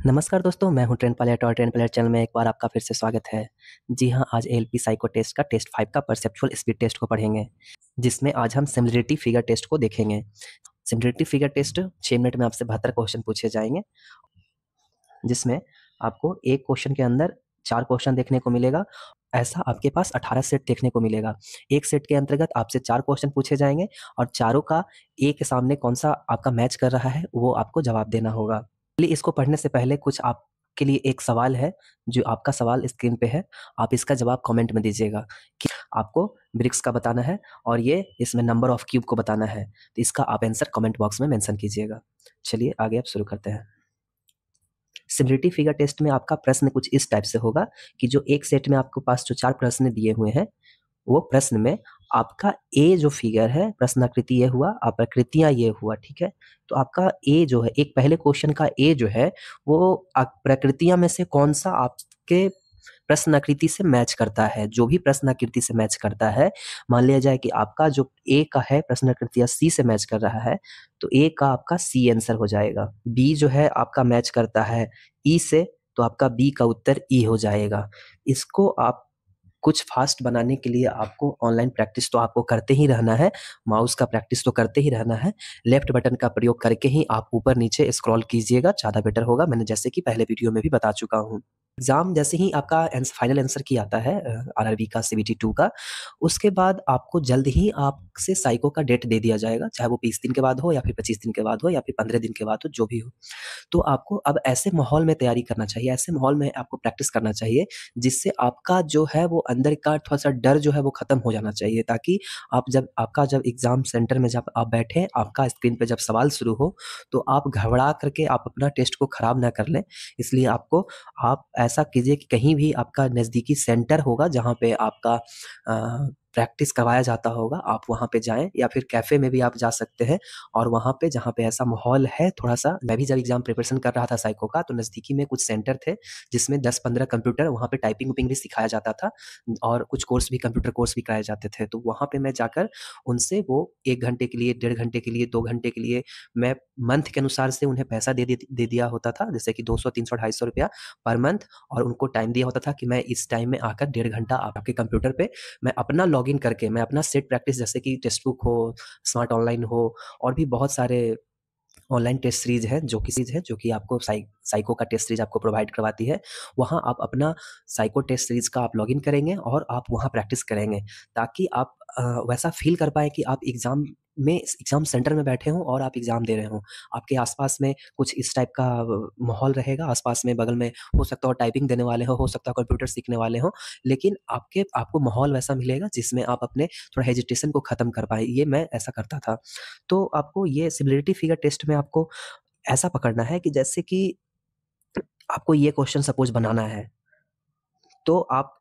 नमस्कार दोस्तों, मैं हूं ट्रेंड पायलट और ट्रेंड पायलट चैनल में एक बार आपका फिर से स्वागत है। जी हाँ, आज एएलपी साइको टेस्ट का टेस्ट 5 का परसेप्चुअल स्पीड टेस्ट को पढ़ेंगे, जिसमें आज हम सिमिलरिटी फिगर टेस्ट को देखेंगे। सिमिलरिटी फिगर टेस्ट 6 मिनट में आपसे 72 क्वेश्चन पूछे जाएंगे, जिसमें आपको एक क्वेश्चन के अंदर 4 क्वेश्चन देखने को मिलेगा। ऐसा आपके पास 18 सेट देखने को मिलेगा। एक सेट के अंतर्गत आपसे 4 क्वेश्चन पूछे जाएंगे और चारों का ए के सामने कौन सा आपका मैच कर रहा है, वो आपको जवाब देना होगा। चलिए, इसको पढ़ने से पहले कुछ आपके लिए एक सवाल है, जो आपका सवाल स्क्रीन पे है। आप इसका जवाब कमेंट में दीजिएगा कि आपको ब्रिक्स का बताना है और ये इसमें नंबर ऑफ क्यूब को बताना है। तो इसका आप आंसर कमेंट बॉक्स में मेंशन कीजिएगा। चलिए आगे आप शुरू करते हैं। सिमिलरिटी फिगर टेस्ट में आपका प्रश्न कुछ इस टाइप से होगा कि जो एक सेट में आपके पास जो 4 प्रश्न दिए हुए हैं, वो प्रश्न में आपका ए जो फिगर है, प्रश्नाकृति ये हुआ, आकृतियाँ ये हुआ, ठीक है? तो आपका ए जो है, एक पहले क्वेश्चन का ए जो है, वो प्रकृतियाँ में से कौन-सा आपके प्रश्नाकृति से मैच करता है। जो भी प्रश्नाकृति से मैच करता है, मान लिया जाए कि आपका जो ए का है प्रश्नाकृति सी से मैच कर रहा है, तो ए का आपका सी आंसर हो जाएगा। बी जो है आपका मैच करता है ई से, तो आपका बी का उत्तर ई हो जाएगा। इसको आप कुछ फास्ट बनाने के लिए आपको ऑनलाइन प्रैक्टिस तो आपको करते ही रहना है, माउस का प्रैक्टिस तो करते ही रहना है। लेफ्ट बटन का प्रयोग करके ही आप ऊपर-नीचे स्क्रॉल कीजिएगा, ज़्यादा बेटर होगा। मैंने जैसे कि पहले वीडियो में भी बता चुका हूँ। एग्ज़ाम जैसे ही आपका फाइनल आंसर की आता है आरआरबी का, सीबीटी 2 का, उसके बाद आपको जल्द ही आपसे साइको का डेट दे दिया जाएगा, चाहे वो 20 दिन के बाद हो या फिर 25 दिन के बाद हो या फिर 15 दिन के बाद हो, जो भी हो। तो आपको अब ऐसे माहौल में तैयारी करना चाहिए, ऐसे माहौल में आपको प्रैक्टिस करना चाहिए, जिससे आपका जो है वो अंदर का थोड़ा-सा डर जो है वो खत्म हो जाना चाहिए, ताकि जब एग्ज़ाम सेंटर में जब आप बैठें, आपका स्क्रीन पे जब सवाल शुरू हो, तो आप घबरा करके आप अपना टेस्ट को खराब ना कर लें। इसलिए आप ऐसा कीजिए कि कहीं भी आपका नज़दीकी सेंटर होगा, जहाँ पे आपका प्रैक्टिस करवाया जाता होगा, आप वहाँ पे जाएँ, या फिर कैफ़े में भी आप जा सकते हैं। और वहाँ पे जहाँ पे ऐसा माहौल है थोड़ा-सा, मैं भी जब एग्ज़ाम प्रिपरेशन कर रहा था साइको का, तो नज़दीकी में कुछ सेंटर थे, जिसमें 10-15 कंप्यूटर, वहाँ पे टाइपिंग-वाइपिंग भी सिखाया जाता था और कुछ कोर्स भी, कंप्यूटर कोर्स भी कराए जाते थे। तो वहाँ पे मैं जाकर उनसे वो 1 घंटे के लिए, 1.5 घंटे के लिए, 2 घंटे के लिए, मैं मंथ के अनुसार से उन्हें पैसा दे दिया होता था, जैसे कि 200, 300, ₹250 पर मंथ, और उनको टाइम दिया होता था कि मैं इस टाइम में आकर 1.5 घंटा आपके कंप्यूटर पे मैं अपना लॉगिन करके, मैं अपना सेट प्रैक्टिस, जैसे कि टेक्स्ट बुक हो, स्मार्ट ऑनलाइन हो, और भी बहुत सारे ऑनलाइन टेस्ट सीरीज़ है, जो कि आपको साइको का टेस्ट सीरीज़ आपको प्रोवाइड करवाती है। वहाँ आप अपना साइको टेस्ट सीरीज़ का आप लॉगिन करेंगे और आप वहाँ प्रैक्टिस करेंगे, ताकि आप वैसा फ़ील कर पाएँ कि आप एग्ज़ाम सेंटर में बैठे हों और आप एग्ज़ाम दे रहे हों। आपके आस-पास में कुछ इस टाइप का माहौल रहेगा, आस-पास में बगल में हो सकता हो टाइपिंग देने वाले हों, हो सकता हो कंप्यूटर सीखने वाले हों, लेकिन आपको माहौल वैसा मिलेगा जिसमें आप अपने थोड़ा हेजिटेशन को ख़त्म कर पाएँ। ये मैं ऐसा करता था। तो आपको ये सिमिलरिटी फिगर टेस्ट में आपको ऐसा पकड़ना है कि जैसे कि आपको ये क्वेश्चन सपोज़ बनाना है, तो आप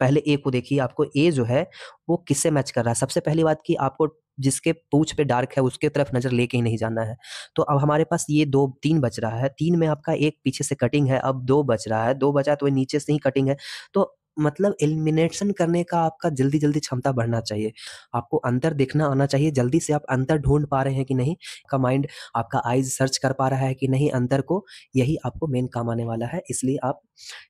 पहले ए को देखिए, आपको ए जो है वो किससे मैच कर रहा है। सबसे पहली बात कि आपको जिसके पूँछ पे डार्क है उसके तरफ नज़र लेके ही नहीं जाना है। तो अब हमारे पास ये 3 बच रहा है, 3 में आपका एक पीछे से कटिंग है, अब 2 बच रहा है, 2 बचा तो नीचे से ही कटिंग है। तो मतलब एलिमिनेशन करने का आपका जल्दी-जल्दी क्षमता बढ़ना चाहिए। आपको अंतर देखना आना चाहिए, जल्दी से आप अंतर ढूँढ पा रहे हैं कि नहीं, आपका माइंड, आपका आइज़ सर्च कर पा रहा है कि नहीं अंतर को, यही आपको मेन काम आने वाला है। इसलिए आप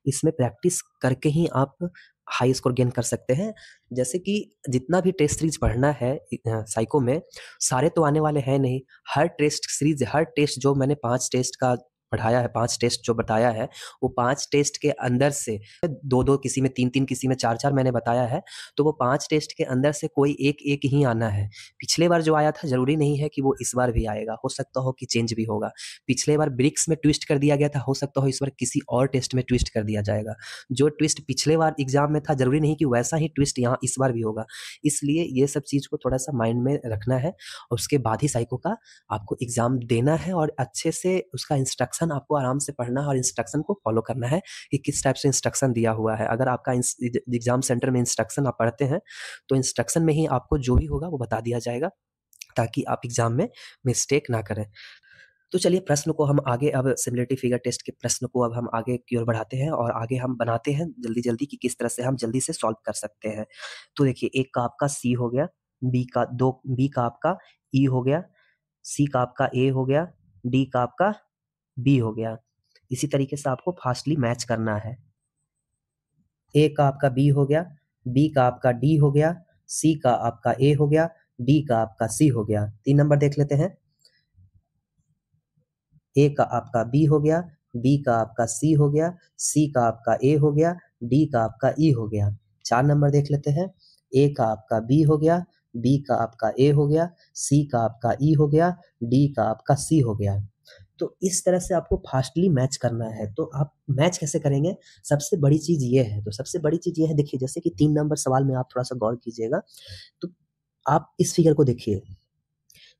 इसमें प्रैक्टिस करके ही आप हाई स्कोर गेन कर सकते हैं। जैसे कि जितना भी टेस्ट सीरीज़ पढ़ना है साइको में, सारे तो आने वाले हैं नहीं। हर टेस्ट जो मैंने 5 टेस्ट का पढ़ाया है, 5 टेस्ट जो बताया है, वो 5 टेस्ट के अंदर से 2-2, किसी में 3-3, किसी में 4-4 मैंने बताया है। तो वो 5 टेस्ट के अंदर से कोई एक-एक ही आना है। पिछले बार जो आया था ज़रूरी नहीं है कि वो इस बार भी आएगा, हो सकता हो कि चेंज भी होगा। पिछले बार ब्रिक्स में ट्विस्ट कर दिया गया था, हो सकता हो इस बार किसी और टेस्ट में ट्विस्ट कर दिया जाएगा। जो ट्विस्ट पिछले बार एग्ज़ाम में था, ज़रूरी नहीं कि वैसा ही ट्विस्ट यहाँ इस बार भी होगा। इसलिए ये सब चीज़ को थोड़ा-सा माइंड में रखना है, और उसके बाद ही साइको का आपको एग्ज़ाम देना है, और अच्छे से उसका इंस्ट्रक्शन आपको आराम से पढ़ना है और इंस्ट्रक्शन को फ़ॉलो करना है कि किस टाइप से इंस्ट्रक्शन दिया हुआ है। अगर आपका एग्ज़ाम सेंटर में इंस्ट्रक्शन आप पढ़ते हैं, तो इंस्ट्रक्शन में ही आपको जो भी होगा वो बता दिया जाएगा, ताकि आप एग्ज़ाम में मिस्टेक ना करें। तो चलिए, प्रश्न को हम आगे, अब सिमिलरिटी फिगर टेस्ट के प्रश्न को अब हम आगे की ओर बढ़ाते हैं और आगे हम बनाते हैं जल्दी-जल्दी कि किस तरह से हम जल्दी से सॉल्व कर सकते हैं। तो देखिए, एक का आपका सी हो गया, बी का आपका ई हो गया, सी का आपका ए हो गया, डी का आपका बी हो गया। इसी तरीके से आपको फास्टली मैच करना है। ए का आपका बी हो गया, बी का आपका डी हो गया, सी का आपका ए हो गया, डी का आपका सी हो गया। 3 नंबर देख लेते हैं। ए का आपका बी हो गया, बी का आपका सी हो गया, सी का आपका ए हो गया, डी का आपका ई हो गया। 4 नंबर देख लेते हैं। ए का आपका बी हो गया, बी का आपका ए हो गया, सी का आपका ई हो गया, डी का आपका सी हो गया। तो इस तरह से आपको फास्टली मैच करना है। तो आप मैच कैसे करेंगे? सबसे बड़ी चीज़ ये है, तो सबसे बड़ी चीज़ ये है, देखिए जैसे कि 3 नंबर सवाल में आप थोड़ा-सा गौर कीजिएगा। तो आप इस फिगर को देखिए।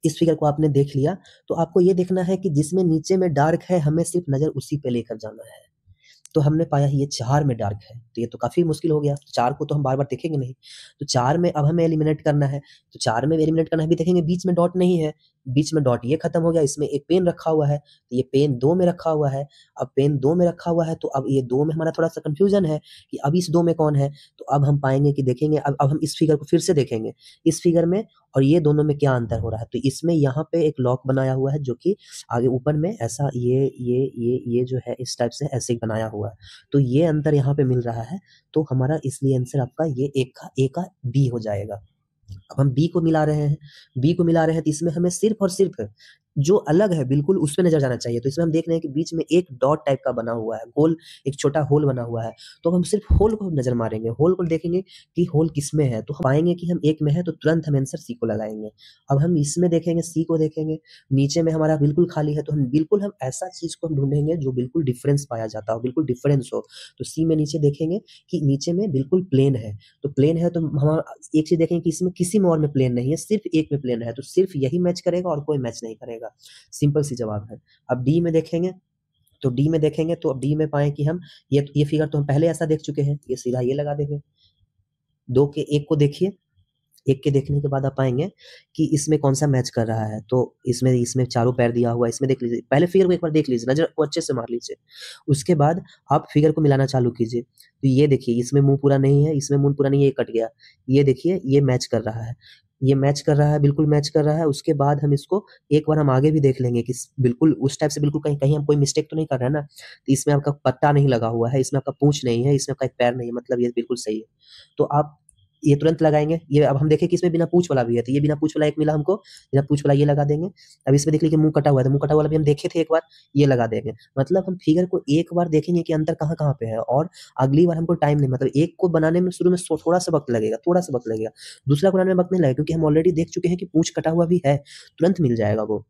इस फिगर को आपने देख लिया, तो आपको ये देखना है कि जिसमें नीचे में डार्क है, हमें सिर्फ़ नज़र उसी पे लेकर जाना है। तो हमने पाया ये 4 में डार्क है, तो ये तो काफ़ी मुश्किल हो गया। 4 को तो हम बार-बार देखेंगे नहीं। तो 4 में अब हमें एलिमिनेट करना है। तो 4 में एलिमिनेट करना है, अभी देखेंगे बीच में डॉट नहीं है। बीच में डॉट ये खत्म हो गया, इसमें एक पेन रखा हुआ है, तो ये पेन 2 में रखा हुआ है। अब पेन 2 में रखा हुआ है, तो अब ये 2 में हमारा थोड़ा-सा कन्फ्यूज़न है कि अब इस 2 में कौन है? तो अब हम पाएँगे कि देखेंगे, अब हम इस फिगर को फिर से देखेंगे। इस फिगर में और ये दोनों में क्या अंतर हो रहा है? तो इसमें यहाँ पे एक लॉक बनाया हुआ है, जो कि आगे ऊपर में ऐसा ये जो है इस टाइप से ऐसे ही बनाया हुआ है। तो ये अंतर यहाँ पे मिल रहा है, तो हमारा इसलिए आंसर आपका ये ए का बी हो जाएगा। अब हम बी को मिला रहे हैं, बी को मिला रहे हैं, तो इसमें हमें सिर्फ़ और सिर्फ़ जो अलग है बिल्कुल उस पे नज़र जाना चाहिए। तो इसमें हम देख रहे हैं कि बीच में एक डॉट टाइप का बना हुआ है, गोल एक छोटा होल बना हुआ है। तो हम सिर्फ़ होल को नज़र मारेंगे, होल को देखेंगे कि होल किसमें है, तो हम पाएँगे कि हम एक में है, तो तुरंत हम आंसर सी को लगाएँगे। अब हम इसमें देखेंगे, सी को देखेंगे, नीचे में हमारा बिल्कुल खाली है, तो हम ऐसा चीज़ को हम ढूँढेंगे जो बिल्कुल डिफरेंस पाया जाता हो, बिल्कुल डिफरेंस हो। तो सी में नीचे देखेंगे कि नीचे में बिल्कुल प्लेन है, तो प्लेन है तो हमारा एक चीज़ देखेंगे कि इसमें किसी में और में प्लेन नहीं है, सिर्फ़ एक में प्लेन है, तो सिर्फ़ यही मैच करेगा और कोई मैच नहीं करेगा। सिंपल सी जवाब है। अब डी में देखेंगे, तो डी में देखेंगे तो अब डी में पाएँ कि हम ये फिगर तो हम पहले ऐसा देख चुके हैं, ये सीधा ये लगा देंगे। 2 के 1 को देखिए, 1 के देखने के बाद आप पाएँगे कि इसमें कौन-सा मैच कर रहा है। तो इसमें चारों पैर दिया हुआ है, इसमें देख लीजिए। पहले फिगर को एक बार देख लीजिए, नज़र को अच्छे से मार लीजिए। उसके बाद आप फिगर को मिलाना चालू कीजिए। तो ये देखिए, इसमें मुँह पूरा नहीं है, इसमें मुँह पूरा नहीं है, ये कट गया। ये देखिए, ये मैच कर रहा है। ये मैच कर रहा है, बिल्कुल मैच कर रहा है। उसके बाद हम इसको एक बार हम आगे भी देख लेंगे कि स बिल्कुल उस टाइप से बिल्कुल कहीं हम कोई मिस्टेक तो नहीं कर रहे हैं ना? तो इसमें आपका पत्ता नहीं लगा हुआ है, इसमें आपका पूँछ नहीं है, इसमें आपका एक पैर नहीं है, मतलब ये बिल्कुल सही है। तो आप ये तुरंत लगाएँगे। ये अब हम देखें कि इसमें बिना पूँछ वाला भी है, तो ये बिना पूँछ वाला एक मिला हमको, बिना पूँछ वाला ये लगा देंगे। अब इसमें देख लीजिए मुँह कटा हुआ है, तो मुँह कटा वाला भी हम देखे थे एक बार, ये लगा देंगे। मतलब हम फिगर को एक बार देखेंगे कि अंतर कहाँ-कहाँ पे है, और अगली बार हमको टाइम नहीं, मतलब एक को बनाने में शुरू में थोड़ा-सा वक़्त लगेगा, थोड़ा-सा वक़्त लगेगा। दूसरा को बनाने में वक़्त नहीं लगेगा, क्योंकि हम ऑलरेडी देख चुके हैं कि पूँछ कटा हुआ भी है, तुरंत मिल जाएगा वो।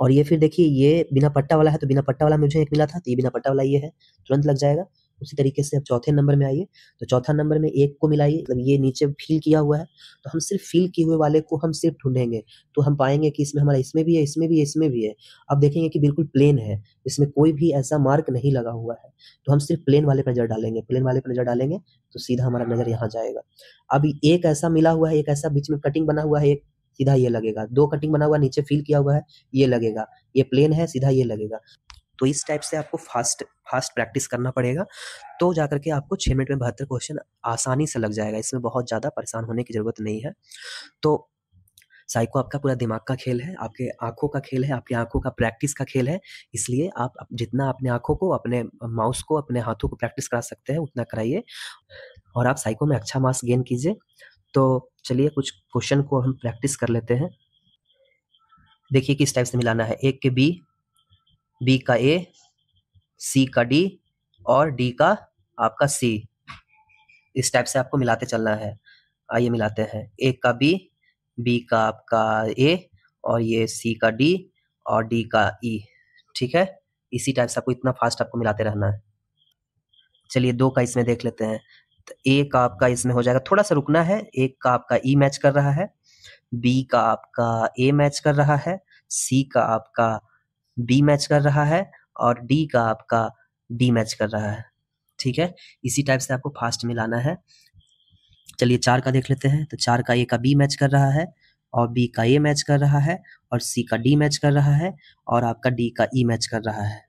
और ये फिर देखिए, ये बिना पट्टा वाला है, तो बिना पट्टा वाला मुझे एक मिला था, तो ये बिना पट्टा वाला ये है, तुरंत लग जाएगा। उसी तरीके से अब चौथे नंबर में आइए, तो चौथा नंबर में 1 को मिलाइए, मतलब ये नीचे फ़िल किया हुआ है, तो हम सिर्फ़ फ़िल किए हुए वाले को हम सिर्फ़ ढूँढेंगे, तो हम पाएँगे कि इसमें हमारा इसमें भी है, इसमें भी है, इसमें भी है। अब देखेंगे कि बिल्कुल प्लेन है, इसमें कोई भी ऐसा मार्क नहीं लगा हुआ है, तो हम सिर्फ़ प्लेन वाले पे नज़र डालेंगे, प्लेन वाले पे नज़र डालेंगे, तो सीधा हमारा नज़र यहाँ जाएगा। अब एक ऐसा मिला हुआ है, एक ऐसा बीच में कटिंग बना हुआ है, एक सीधा ये लगेगा, 2 कटिंग बना हुआ है, नीचे फ़िल किया हुआ है, ये लगेगा। ये प्लेन है, सीधा ये लगेगा। तो इस टाइप से आपको फ़ास्ट प्रैक्टिस करना पड़ेगा, तो जाकर के आपको 6 मिनट में 72 क्वेश्चन आसानी से लग जाएगा। इसमें बहुत ज़्यादा परेशान होने की ज़रूरत नहीं है। तो साइको आपका पूरा दिमाग का खेल है, आपके आँखों का खेल है, आपकी आँखों का प्रैक्टिस का खेल है। इसलिए आप जितना अपने आँखों को, अपने माउस को, अपने हाथों को प्रैक्टिस करा सकते हैं, उतना कराइए, और आप साइको में अच्छा मार्क्स गेन कीजिए। तो चलिए कुछ क्वेश्चन को हम प्रैक्टिस कर लेते हैं। देखिए किस टाइप से मिलाना है। ए के बी, बी का ए, सी का डी और डी का आपका सी। इस टाइप से आपको मिलाते चलना है। आइए मिलाते हैं। ए का बी का आपका ए, और ये सी का डी और डी का ई। ठीक है? इसी टाइप से आपको इतना फ़ास्ट आपको मिलाते रहना है। चलिए 2 का इसमें देख लेते हैं। तो ए का आपका इसमें हो जाएगा, थोड़ा-सा रुकना है। ए का आपका ई मैच कर रहा है, बी का आपका ए मैच कर रहा है, सी का आपका बी मैच कर रहा है और डी का आपका डी मैच कर रहा है। ठीक है? इसी टाइप से आपको फ़ास्ट मिलाना है। चलिए 4 का देख लेते हैं। तो 4 का ए का बी मैच कर रहा है और बी का ए मैच कर रहा है और सी का डी मैच कर रहा है और आपका डी का ई मैच कर रहा है।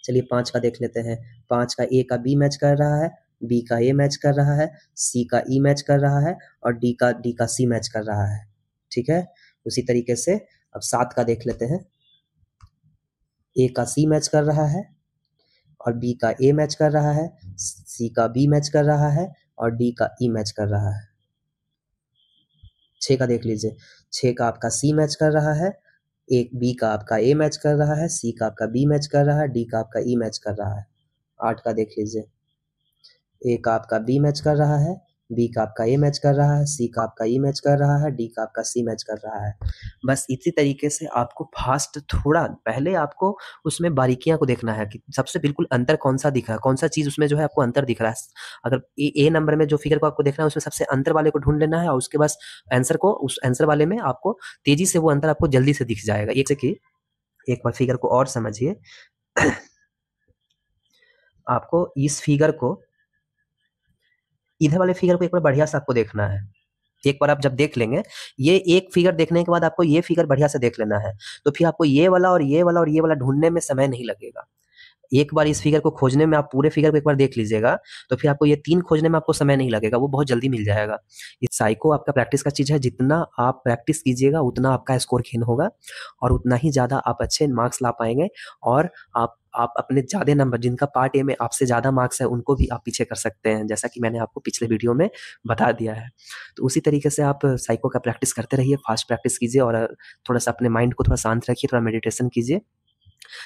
चलिए 5 का देख लेते हैं। 5 का ए का बी मैच कर रहा है, बी का ए मैच कर रहा है, सी का ई मैच कर रहा है और डी का सी मैच कर रहा है। ठीक है? उसी तरीके से अब 7 का देख लेते हैं। ए का सी मैच कर रहा है और बी का ए मैच कर रहा है, सी का बी मैच कर रहा है और डी का ई मैच कर रहा है। 6 का देख लीजिए, 6 का आपका सी मैच कर रहा है, एक बी का आपका ए मैच कर रहा है, सी का आपका बी मैच कर रहा है, डी का आपका ई मैच कर रहा है। 8 का देख लीजिए, ए का आपका बी मैच कर रहा है, बी का आपका ए मैच कर रहा है, सी का आपका ई मैच कर रहा है, डी का आपका सी मैच कर रहा है। बस इसी तरीके से आपको फास्ट थोड़ा पहले आपको उसमें बारीकियां को देखना है कि सबसे बिल्कुल अंतर कौन सा दिख रहा है, कौन सा चीज उसमें जो है आपको अंतर दिख रहा है। अगर ए नंबर में जो फिगर को आपको देखना है उसमें सबसे अंतर वाले को ढूंढ लेना है और उसके बाद आंसर को उस आंसर वाले में आपको तेजी से वो अंतर आपको जल्दी से दिख जाएगा। जैसे कि एक बार फिगर को और समझिए। आपको इस फिगर को, इधर वाले फिगर को एक बार बढ़िया से आपको देखना है। एक बार आप जब देख लेंगे, ये एक फिगर देखने के बाद आपको ये फिगर बढ़िया से देख लेना है, तो फिर आपको ये वाला और ये वाला और ये वाला ढूंढने में समय नहीं लगेगा। एक बार इस फिगर को खोजने में आप पूरे फिगर को एक बार देख लीजिएगा, तो फिर आपको ये 3 खोजने में आपको समय नहीं लगेगा, वो बहुत जल्दी मिल जाएगा। इस साइको आपका प्रैक्टिस का चीज़ है, जितना आप प्रैक्टिस कीजिएगा उतना आपका स्कोर गेन होगा और उतना ही ज़्यादा आप अच्छे मार्क्स ला पाएँगे और आप अपने ज़्यादा नंबर, जिनका पार्ट ए में आपसे ज़्यादा मार्क्स है, उनको भी आप पीछे कर सकते हैं, जैसा कि मैंने आपको पिछले वीडियो में बता दिया है। तो उसी तरीके से आप साइको का प्रैक्टिस करते रहिए, फास्ट प्रैक्टिस कीजिए और थोड़ा-सा अपने माइंड को थोड़ा शांत रखिए, थोड़ा मेडिटेशन कीजिए।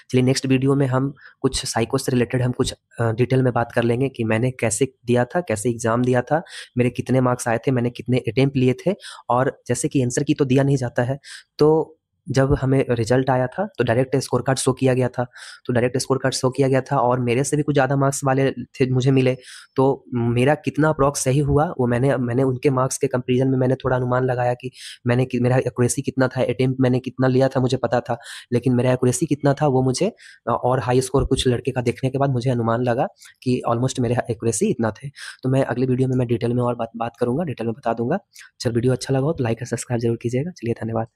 चलिए नेक्स्ट वीडियो में हम कुछ साइको से रिलेटेड हम कुछ डिटेल में बात कर लेंगे कि मैंने कैसे दिया था, कैसे एग्ज़ाम दिया था, मेरे कितने मार्क्स आए थे, मैंने कितने अटेम्प्ट लिए थे और जैसे कि आंसर की तो दिया नहीं जाता है, तो जब हमें रिजल्ट आया था तो डायरेक्ट स्कोर कार्ड शो किया गया था। तो डायरेक्ट स्कोर कार्ड शो किया गया था और मेरे से भी कुछ ज़्यादा मार्क्स वाले थे मुझे मिले, तो मेरा कितना अप्रॉक्स सही हुआ वो मैंने उनके मार्क्स के कंपैरिज़न में मैंने थोड़ा अनुमान लगाया कि मेरा एक्यूरेसी कितना था, अटेम्प्ट मैंने कितना लिया था मुझे पता था, लेकिन मेरा एक्यूरेसी कितना था वो मुझे और हाई स्कोर कुछ लड़के का देखने के बाद मुझे अनुमान लगा कि ऑलमोस्ट मेरे एक्यूरेसी इतना थे। तो मैं अगले वीडियो में मैं डिटेल में और बात करूँगा, डिटेल में बता दूँगा। चल वीडियो अच्छा लगा हो तो लाइक और सब्सक्राइब ज़रूर कीजिएगा। चलिए धन्यवाद।